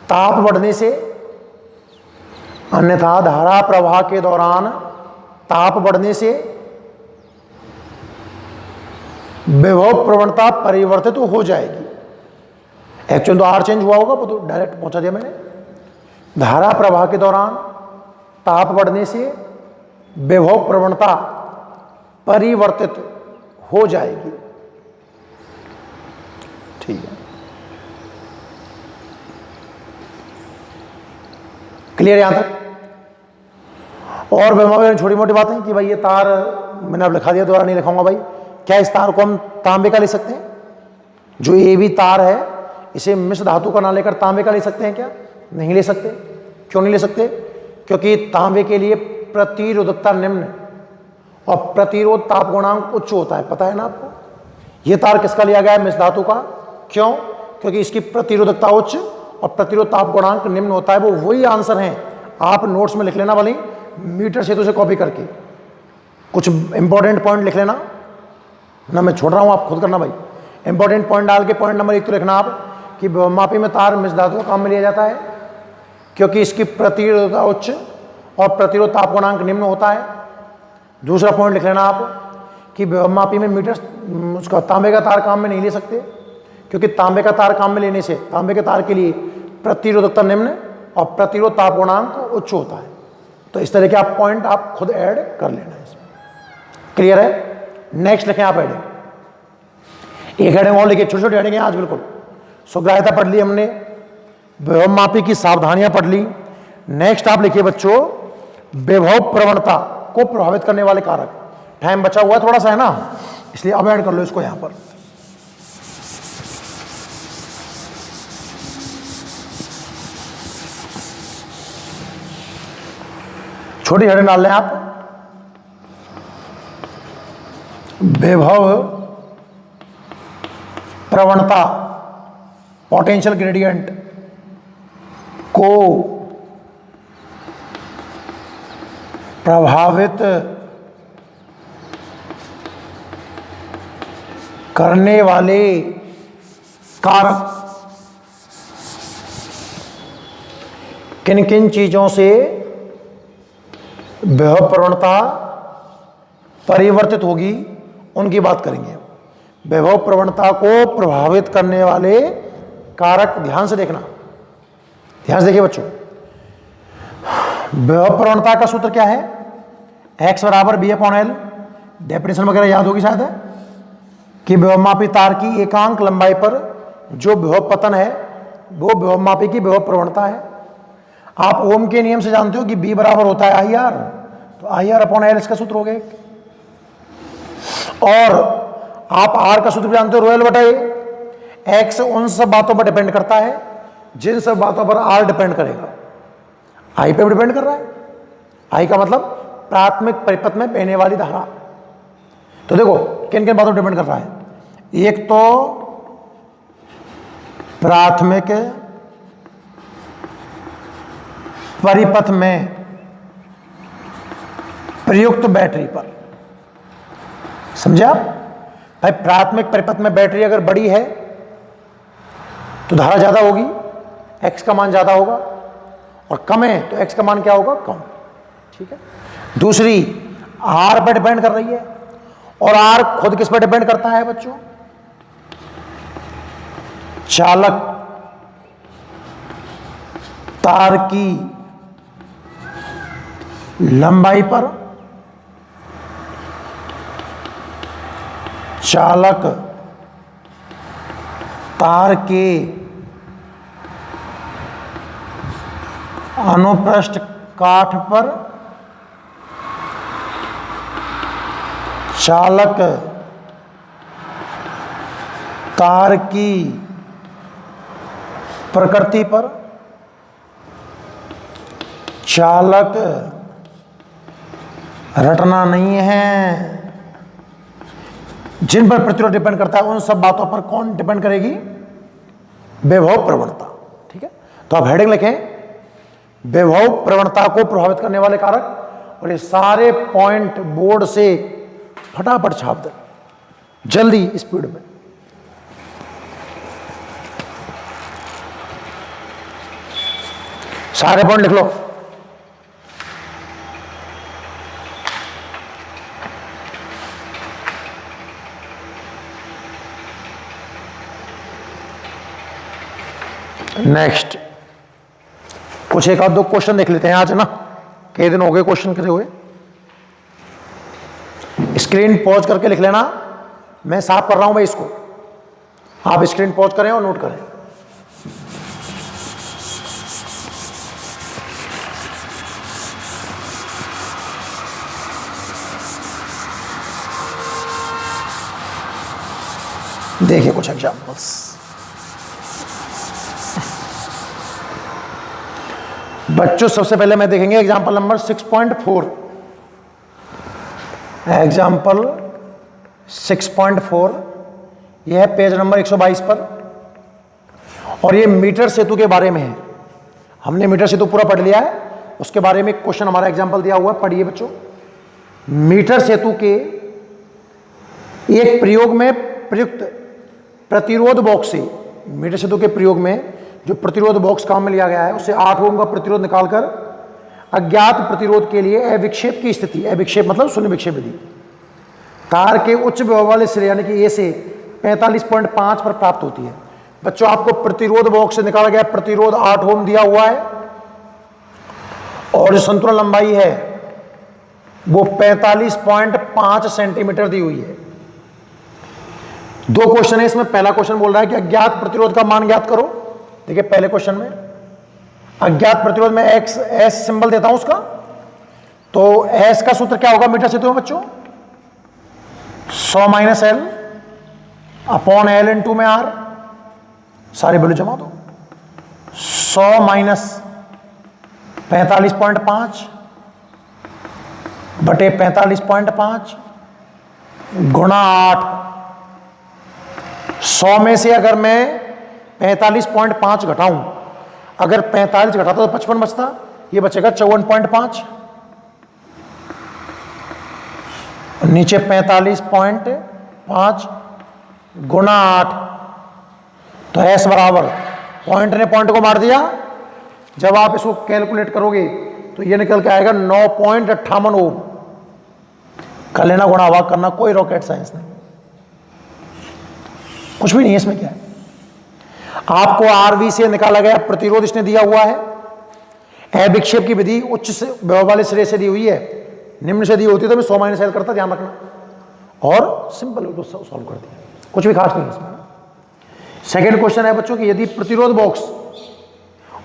ताप बढ़ने से, अन्यथा धारा प्रवाह के दौरान ताप बढ़ने से विभव प्रवणता परिवर्तित हो जाएगी। एक्चुअल तो आर चेंज हुआ होगा, वो तो डायरेक्ट पहुंचा दिया मैंने। धारा प्रवाह के दौरान ताप बढ़ने से विभव प्रवणता परिवर्तित हो जाएगी। ठीक है, क्लियर यहां तक? और विभव छोटी मोटी बातें कि भाई ये तार मैंने अब लिखा दिया, दोबारा नहीं लिखाऊंगा भाई। क्या इस तार को हम तांबे का ले सकते हैं? जो ये भी तार है इसे मिश्र धातु का ना लेकर तांबे का ले सकते हैं क्या? नहीं ले सकते। क्यों नहीं ले सकते? क्योंकि तांबे के लिए प्रतिरोधकता निम्न और प्रतिरोध ताप गुणांक उच्च होता है, पता है ना आपको। ये तार किसका लिया गया है? मिश्र धातु का। क्यों? क्योंकि इसकी प्रतिरोधकता उच्च और प्रतिरोध ताप गुणांक निम्न होता है। वो वही आंसर है, आप नोट्स में लिख लेना भले मीटर सेतु से कॉपी करके, कुछ इंपॉर्टेंट पॉइंट लिख लेना ना, मैं छोड़ रहा हूं, आप खुद करना भाई। इंपॉर्टेंट पॉइंट डाल के पॉइंट नंबर 1 तो लिखना आप कि मापी में तार मिश्र धातु का काम में लिया जाता है क्योंकि इसकी प्रतिरोधकता उच्च और प्रतिरोध ताप गुणांक निम्न होता है। दूसरा पॉइंट लिख लेना आप कि मापी में मीटर उसका तांबे का तार काम में नहीं ले सकते क्योंकि तांबे का तार काम में लेने से तांबे के तार के लिए प्रतिरोधकता निम्न और प्रतिरोध ताप गुणांक उच्च होता है। तो इस तरह के आप पॉइंट आप खुद ऐड कर लेना है इसमें। क्लियर है? नेक्स्ट लिखें आप हेडिंग, एक हेडिंग और लिखिए, छोटी छोटी हेडिंग है आज बिल्कुल। सुग्राह्यता पढ़ ली हमने, विभव मापी की सावधानियां पढ़ ली। नेक्स्ट आप लिखिए बच्चों, विभव प्रवणता को प्रभावित करने वाले कारक। टाइम बचा हुआ थोड़ा सा है ना, इसलिए अब ऐड कर लो इसको यहां पर। छोटी हेडिंग डाल लें आप, विभव प्रवणता पोटेंशियल ग्रेडियंट को प्रभावित करने वाले कारक किन किन चीजों से विभव प्रवणता परिवर्तित होगी उनकी बात करेंगे। विभव प्रवणता को प्रभावित करने वाले कारक, ध्यान से देखना, ध्यान से देखिए बच्चों। विभव प्रवणता का सूत्र क्या है? x बराबर B/L। डेफिनेशन वगैरह याद होगी शायद है कि विभवमापी तार की एकांक लंबाई पर जो विभव पतन है वो विभवमापी की विभव प्रवणता है। आप ओम के नियम से जानते हो कि B बराबर होता है IR, तो IR/L इसका सूत्र हो गया। और आप R का सूत्र भी जानते हो, ρL/A। X उन सब बातों पर डिपेंड करता है जिन सब बातों पर R डिपेंड करेगा। I पे भी डिपेंड कर रहा है। I का मतलब प्राथमिक परिपथ में बहने वाली धारा। तो देखो किन किन बातों पर डिपेंड कर रहा है। एक तो प्राथमिक परिपथ में प्रयुक्त बैटरी पर, समझे आप भाई? प्राथमिक परिपथ में बैटरी अगर बड़ी है तो धारा ज्यादा होगी, x का मान ज्यादा होगा, और कम है तो x का मान क्या होगा? कम। ठीक है। दूसरी R पर डिपेंड कर रही है, और R खुद किस पर डिपेंड करता है बच्चों? चालक तार की लंबाई पर, चालक तार के अनुप्रस्थ काठ पर, चालक तार की प्रकृति पर, चालक रटना नहीं है, जिन पर प्रतिरोध डिपेंड करता है उन सब बातों पर कौन डिपेंड करेगी? विभव प्रवणता। ठीक है। तो आप हेडिंग लिखें, विभव प्रवणता को प्रभावित करने वाले कारक, और ये सारे पॉइंट बोर्ड से फटाफट छाप दें जल्दी स्पीड में। सारे पॉइंट लिख लो। नेक्स्ट कुछ एक आध दो क्वेश्चन देख लेते हैं आज ना, कई दिन हो गए क्वेश्चन करे हुए। स्क्रीन पॉज करके लिख लेना, मैं साफ कर रहा हूं भाई इसको, आप स्क्रीन पॉज करें और नोट करें। देखिए कुछ एग्जांपल्स। बच्चों सबसे पहले मैं देखेंगे एग्जांपल नंबर 6.4। एग्जांपल 6.4 यह है पेज नंबर 122 पर, और ये मीटर सेतु के बारे में है। हमने मीटर सेतु पूरा पढ़ लिया है, उसके बारे में क्वेश्चन हमारा एग्जांपल दिया हुआ है, पढ़िए बच्चों। मीटर सेतु के एक प्रयोग में प्रयुक्त प्रतिरोध बॉक्स से, मीटर सेतु के प्रयोग में जो प्रतिरोध बॉक्स काम में लिया गया है उससे 8 ओम का प्रतिरोध निकालकर अज्ञात प्रतिरोध के लिए अविक्षेप की स्थिति, अविक्षेप मतलब शून्य विक्षेप विधि, तार के उच्च विभव वाले सिरे यानी कि ए से 45.5 पर प्राप्त होती है। बच्चों आपको प्रतिरोध बॉक्स से निकाला गया प्रतिरोध 8 ओम दिया हुआ है, और जो संतुलन लंबाई है वो 45.5 सेंटीमीटर दी हुई है। दो क्वेश्चन है इसमें। पहला क्वेश्चन बोल रहा है कि अज्ञात प्रतिरोध का मान ज्ञात करो। देखिए पहले क्वेश्चन में अज्ञात प्रतिरोध में एक्स एस सिंबल देता हूं उसका, तो एस का सूत्र क्या होगा मीटर सेतु में बच्चों? 100 minus L upon L into में आर, सारी वैल्यू जमा दो। 100 माइनस 45.5 बटे 45.5 गुणा 8। 100 में से अगर मैं 45.5 घटाऊं, अगर 45 घटाता तो 55 बचता, ये बचेगा 54.5, नीचे 45.5 गुणा 8, तो एस बराबर पॉइंट ने पॉइंट को मार दिया। जब आप इसको कैलकुलेट करोगे तो ये निकल के आएगा 9.58 ओम। कर लेना, गुणा भाग करना, कोई रॉकेट साइंस नहीं, कुछ भी नहीं है इसमें। क्या है, आपको आरवी से निकाला गया प्रतिरोध इसने दिया हुआ है, अविक्षेप की विधि उच्च से विभव वाले सिरे से दी हुई है, निम्न से दी होती तो मैं 100 माइनस एल करता, ध्यान रखना, और सिंपल सॉल्व कर दिया, कुछ भी खास नहीं इसमें। सेकेंड क्वेश्चन है बच्चों कि यदि प्रतिरोध बॉक्स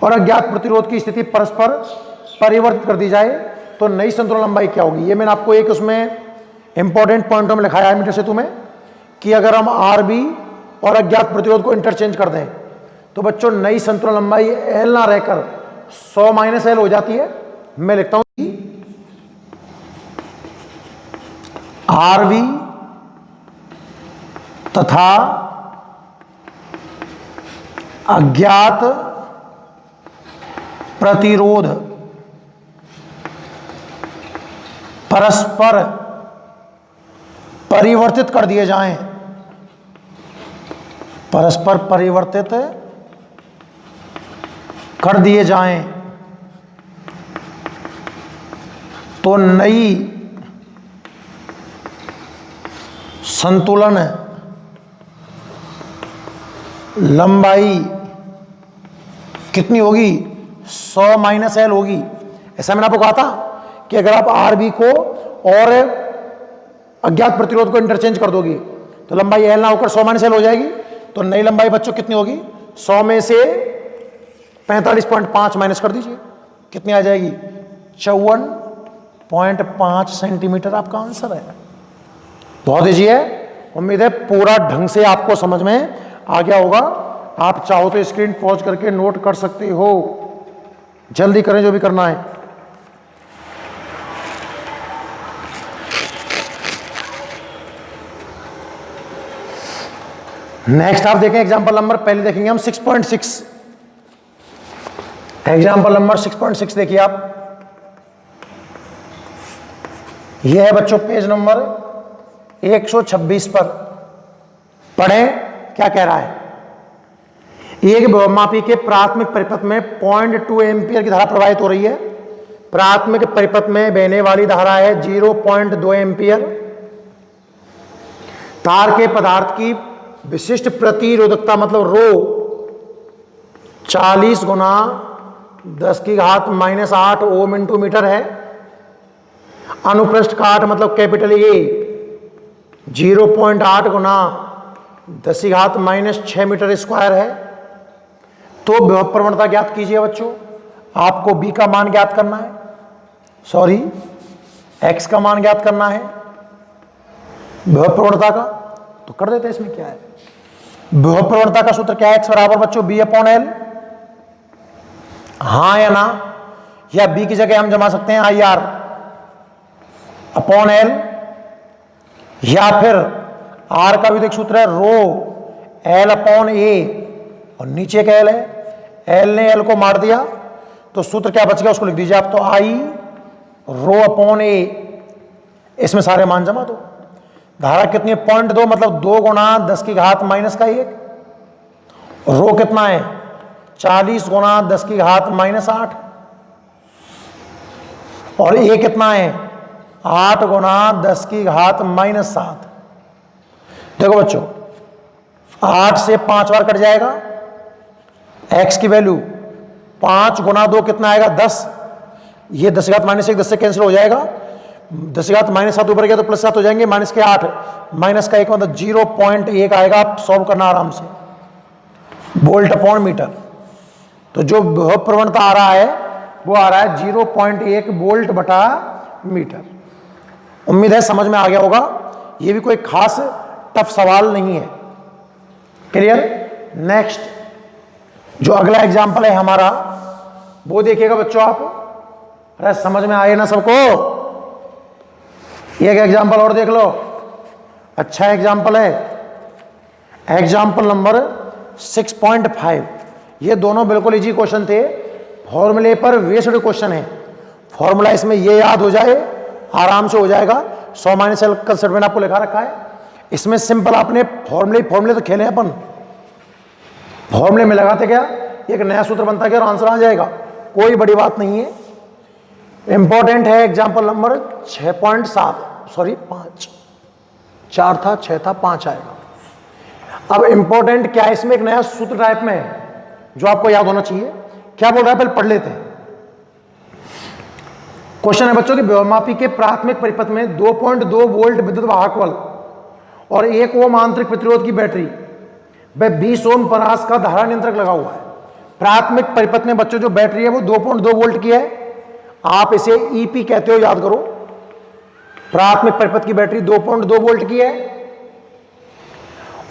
और अज्ञात प्रतिरोध की स्थिति परस्पर परिवर्तित कर दी जाए तो नई संतुलन लंबाई क्या होगी। ये मैंने आपको एक उसमें इंपॉर्टेंट पॉइंटों में लिखाया है मीटर सेतु में, कि अगर हम आरबी और अज्ञात प्रतिरोध को इंटरचेंज कर दें तो बच्चों नई संतुलन लंबाई एल ना रहकर 100 माइनस एल हो जाती है। मैं लिखता हूं आरवी तथा अज्ञात प्रतिरोध परस्पर परिवर्तित कर दिए जाएं, परस्पर परिवर्तित कर दिए जाएं तो नई संतुलन लंबाई कितनी होगी? 100 माइनस एल होगी। ऐसा मैंने आपको कहा था कि अगर आप आरबी को और अज्ञात प्रतिरोध को इंटरचेंज कर दोगे तो लंबाई एल ना होकर 100 माइनस एल हो जाएगी। तो नई लंबाई बच्चों कितनी होगी? 100 में से 45.5 माइनस कर दीजिए, कितनी आ जाएगी? 54.5 सेंटीमीटर आपका आंसर है। बहुत दीजिए, उम्मीद है पूरा ढंग से आपको समझ में आ गया होगा। आप चाहो तो स्क्रीन पॉज करके नोट कर सकते हो, जल्दी करें जो भी करना है। नेक्स्ट आप देखें एग्जांपल नंबर, पहले देखेंगे हम 6.6। एग्जांपल नंबर 6.6 देखिए आप, यह है बच्चों पेज नंबर 126 पर। पढ़ें क्या कह रहा है। एक विभवमापी के प्राथमिक परिपथ में 0.2 एम्पियर की धारा प्रवाहित हो रही है। प्राथमिक परिपथ में बहने वाली धारा है 0.2 एम्पियर। तार के पदार्थ की विशिष्ट प्रतिरोधकता मतलब रो 40 गुना 10 की घात -8 ओम इंटू मीटर है। अनुप्रस्थ काट मतलब कैपिटल ए 0.8 गुना 10 की घात -6 मीटर स्क्वायर है। तो विभव प्रवणता ज्ञात कीजिए बच्चों। आपको बी का मान ज्ञात करना है, सॉरी एक्स का मान ज्ञात करना है विभव प्रवणता का। तो कर देते हैं, इसमें क्या है। विभव प्रवणता का सूत्र क्या है, एक्स बराबर बच्चों बी अपॉन एल। हाँ या ना, या बी की जगह हम जमा सकते हैं आई आर अपॉन एल, या फिर आर का भी एक सूत्र है रो एल अपॉन ए, और नीचे का एल है, एल ने एल को मार दिया तो सूत्र क्या बच गया उसको लिख दीजिए आप। तो आई रो अपॉन ए, इसमें सारे मान जमा दो। धारा कितनी है 0.2 मतलब 2 गुना 10 की घात -1। रो कितना है 40 गुना 10 की घात -8, और ए कितना है 8 गुना 10 की घात -7। देखो बच्चों 8 से 5 बार कट जाएगा, एक्स की वैल्यू 5 गुना 2 कितना आएगा 10, ये 10 की घात -1 10 से कैंसिल हो जाएगा, 10 की घात -7 ऊपर गया तो +7 हो जाएंगे, माइनस के 8 माइनस का 1 मतलब 0.1 आएगा। आप सॉल्व करना आराम से, वोल्ट अपॉन मीटर। तो जो विभव प्रवणता आ रहा है वो आ रहा है 0.1 वोल्ट बटा मीटर। उम्मीद है समझ में आ गया होगा, ये भी कोई खास टफ सवाल नहीं है। क्लियर। नेक्स्ट जो अगला एग्जाम्पल है हमारा वो देखिएगा बच्चों आप। अरे समझ में आए ना सबको, एक एग्जाम्पल और देख लो, अच्छा एग्जाम्पल है, एग्जाम्पल नंबर 6.5। ये दोनों बिल्कुल इजी क्वेश्चन थे, फॉर्मूले पर बेस्ड क्वेश्चन है। फॉर्मूला इसमें ये याद हो जाए आराम से हो जाएगा। 100 माइनस एल कंसेप्ट मैंने आपको लिखा रखा है, इसमें सिंपल आपने फॉर्मूले तो खेले अपन, फॉर्मूले में लगाते क्या एक नया सूत्र बनता गया और आंसर आ जाएगा, कोई बड़ी बात नहीं है। इंपॉर्टेंट है एग्जाम्पल नंबर 6.7 सॉरी 5, 4 था 6 था 5 आएगा। अब इंपॉर्टेंट क्या है, इसमें एक नया सूत्र टाइप में है जो आपको याद होना चाहिए। क्या बोल रहा है पहले पढ़ लेते हैं। क्वेश्चन है बच्चों की विभवमापी के प्राथमिक परिपथ में 2.2 वोल्ट विद्युत वाहक बल और 1 ओम आंतरिक प्रतिरोध की बैटरी व 20 ओम परास का धारा नियंत्रक लगा हुआ है। प्राथमिक परिपथ में बच्चों जो बैटरी है वो 2.2 वोल्ट की है, आप इसे ईपी कहते हो, याद करो। प्राथमिक परिपथ की बैटरी 2.2 वोल्ट की है,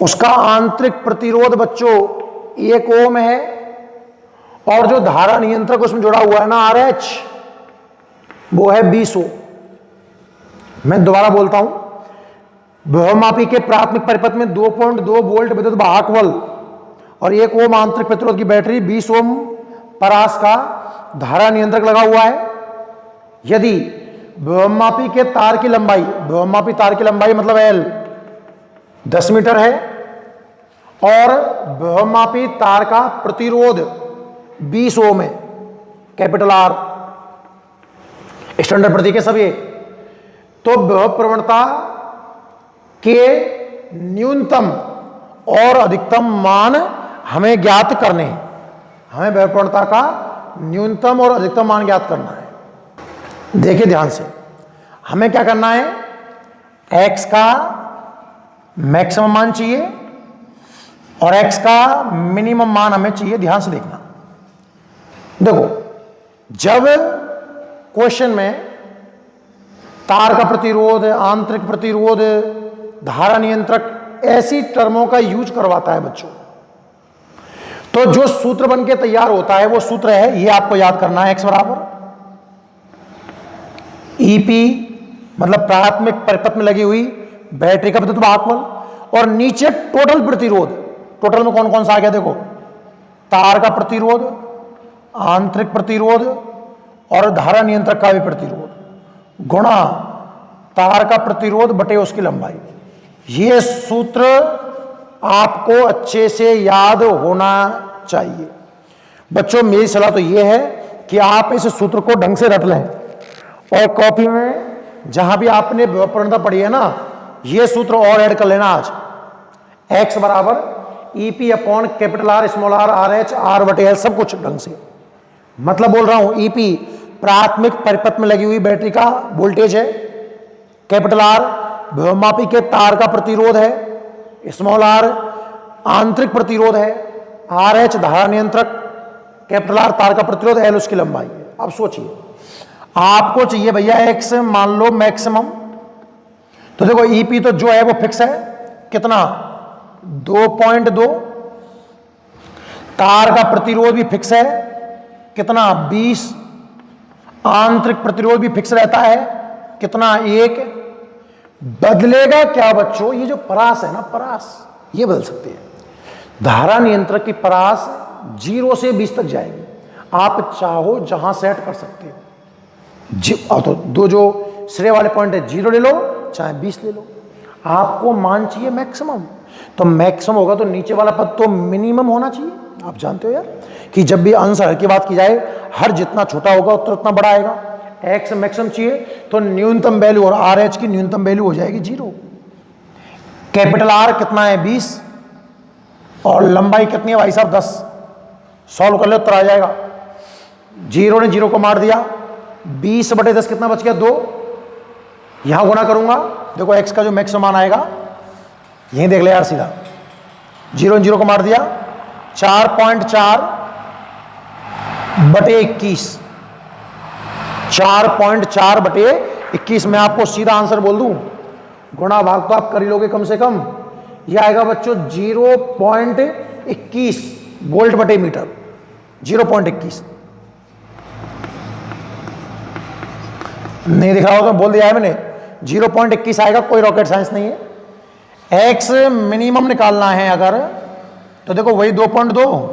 उसका आंतरिक प्रतिरोध बच्चों 1 ओम है, और जो धारा नियंत्रक उसमें जुड़ा हुआ है ना RH, वो है 20 ओम। मैं दोबारा बोलता हूं, विभवमापी के प्राथमिक परिपथ में 2.2 वोल्ट विद्युत वाहक बल और 1 ओम आंतरिक प्रतिरोध की बैटरी 20 ओम परास का धारा नियंत्रक लगा हुआ है। यदि विभवमापी के तार की लंबाई, विभवमापी तार की लंबाई मतलब L 10 मीटर है और विभवमापी तार का प्रतिरोध 20 ओम है, कैपिटल R, स्टैंडर्ड प्रतीक है सब ये। तो विभव प्रवणता के न्यूनतम और अधिकतम मान हमें ज्ञात करने हैं। हमें विभव प्रवणता का न्यूनतम और अधिकतम मान ज्ञात करना है। देखिए ध्यान से, हमें क्या करना है, x का मैक्सिमम मान चाहिए और x का मिनिमम मान हमें चाहिए। ध्यान से देखना, देखो जब क्वेश्चन में तार का प्रतिरोध, आंतरिक प्रतिरोध, धारा नियंत्रक ऐसी टर्मों का यूज करवाता है बच्चों, तो जो सूत्र बन के तैयार होता है वो सूत्र है, ये आपको याद करना है, x बराबर ईपी मतलब प्राथमिक परिपथ में लगी हुई बैटरी का विद्युत वाहक बल, और नीचे टोटल प्रतिरोध। टोटल में कौन कौन सा आ गया देखो, तार का प्रतिरोध, आंतरिक प्रतिरोध और धारा नियंत्रक का भी प्रतिरोध गुणा तार का प्रतिरोध बटे उसकी लंबाई। ये सूत्र आपको अच्छे से याद होना चाहिए बच्चों। मेरी सलाह तो ये है कि आप इस सूत्र को ढंग से रट लें और कॉपी में जहां भी आपने विभव प्रवणता पढ़ी है ना, ये सूत्र और ऐड कर लेना आज। x बराबर E P upon capital R small R R H R बटे एल सब कुछ ढंग से। मतलब बोल रहा हूं ईपी प्राथमिक परिपथ में लगी हुई बैटरी का वोल्टेज है, कैपिटल आर भ्योमापी के तार का प्रतिरोध है, स्मॉल आर आंतरिक प्रतिरोध है, आर एच धारा नियंत्रक, कैपिटल आर तार का प्रतिरोध, एल उसकी लंबाई है। अब सोचिए आपको चाहिए भैया एक्स मान लो मैक्सिमम, तो देखो ईपी तो जो है वो फिक्स है, कितना 2.2, तार का प्रतिरोध भी फिक्स है कितना 20, आंतरिक प्रतिरोध भी फिक्स रहता है कितना 1। बदलेगा क्या बच्चों, ये जो परास है ना, परास ये बदल सकती है। धारा नियंत्रक की परास 0 से 20 तक जाएगी, आप चाहो जहां सेट कर सकते हो। तो दो जो श्रेय वाले पॉइंट है 0 ले लो चाहे 20 ले लो, आपको मान चाहिए मैक्सिमम, तो मैक्सिमम होगा तो नीचे वाला पद तो मिनिमम होना चाहिए। आप जानते हो यार कि जब भी अंश हर की बात की जाए, हर जितना छोटा होगा उतना बड़ा आएगा। एक्स मैक्सिमम चाहिए तो न्यूनतम वैल्यू और आर एच की न्यूनतम वैल्यू हो जाएगी 0। कैपिटल आर कितना है 20 और लंबाई कितनी है भाई साहब 10। सॉल्व कर लो उत्तर आ जाएगा। 0 ने 0 को मार दिया, 20 बटे 10 कितना बच गया 2। यहां गुणा करूंगा, देखो x का जो मैक्सिमम मान आएगा यहीं देख ले यार सीधा, 0 ने 0 को मार दिया, 4.4 बटे 21, 4.4 बटे 21। मैं आपको सीधा आंसर बोल दूं, गुणा भाग तो आप कर ही लोगे कम से कम। यह आएगा बच्चों 0.21 वोल्ट बटे मीटर, 0.21। नहीं दिख रहा हो तो बोल दिया है मैंने, 0.21 आएगा, कोई रॉकेट साइंस नहीं है। एक्स मिनिमम निकालना है अगर, तो देखो वही 2.2,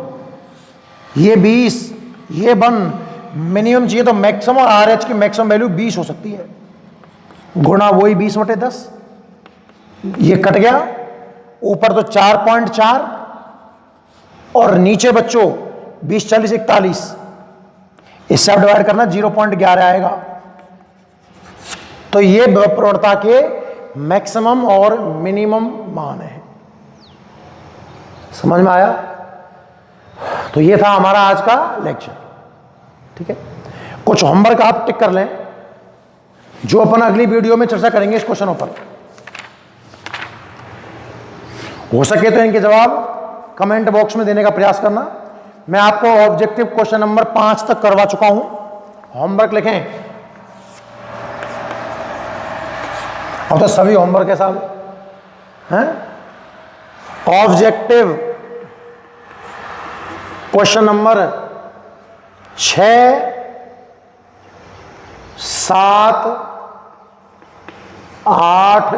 ये 20, ये 1, मिनिमम चाहिए तो मैक्सिमम, और आर एच की मैक्सिमम वैल्यू 20 हो सकती है, गुणा वही 20 बटे 10, ये कट गया, ऊपर तो 4.4 और नीचे बच्चों 20 40 41, इससे आप डिवाइड करना 0.11 आएगा। तो ये प्रवणता के मैक्सिमम और मिनिमम मान है। समझ में आया? तो ये था हमारा आज का लेक्चर। ठीक है, कुछ होमवर्क आप टिक कर लें जो अपन अगली वीडियो में चर्चा करेंगे इस क्वेश्चनों पर। हो सके तो इनके जवाब कमेंट बॉक्स में देने का प्रयास करना। मैं आपको ऑब्जेक्टिव क्वेश्चन नंबर 5 तक करवा चुका हूं, होमवर्क लिखें। अब तो सभी होमवर्क है साहब हैं। ऑब्जेक्टिव क्वेश्चन नंबर 6, 7, 8,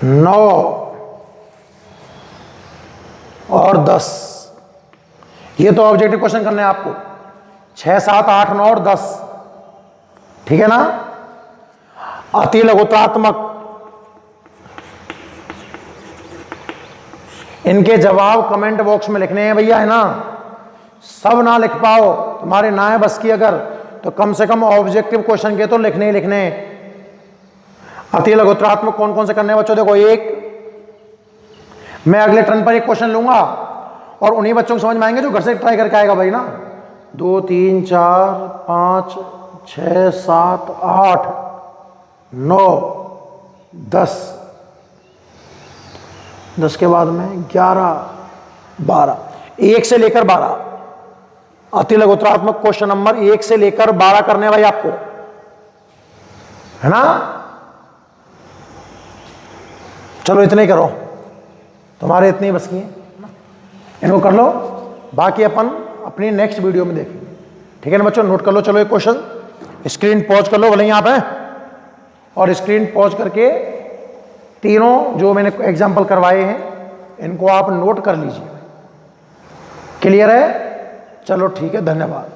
9 और 10, ये तो ऑब्जेक्टिव क्वेश्चन करने हैं आपको। 6, 7, 8, 9 और 10, ठीक है ना। अति लघुतात्मक, इनके जवाब कमेंट बॉक्स में लिखने हैं भैया, है ना। सब ना लिख पाओ, तुम्हारे ना है बस की अगर, तो कम से कम ऑब्जेक्टिव क्वेश्चन के तो लिखने ही लिखने। अति लघुतात्मक कौन कौन से करने हैं बच्चों, देखो एक, मैं अगले टर्न पर एक क्वेश्चन लूंगा और उन्हीं बच्चों को समझ में आएंगे जो घर से ट्राई करके आएगा भाई ना। 2, 3, 4, 5, 6, 7, 8, 9, 10, 10 के बाद में 11, 12, 1 से लेकर 12, अति लघुतात्मक क्वेश्चन नंबर 1 से लेकर 12 करने भाई आपको, है ना। चलो इतने ही करो, तुम्हारे इतने ही बस की हैं, इनको कर लो, बाकी अपन अपनी नेक्स्ट वीडियो में देखेंगे। ठीक है ना बच्चों, नोट कर लो। चलो एक क्वेश्चन स्क्रीन पॉज कर लो, भले यहाँ पे, और स्क्रीन पॉज करके तीनों जो मैंने एग्जाम्पल करवाए हैं इनको आप नोट कर लीजिए। क्लियर है? चलो ठीक है, धन्यवाद।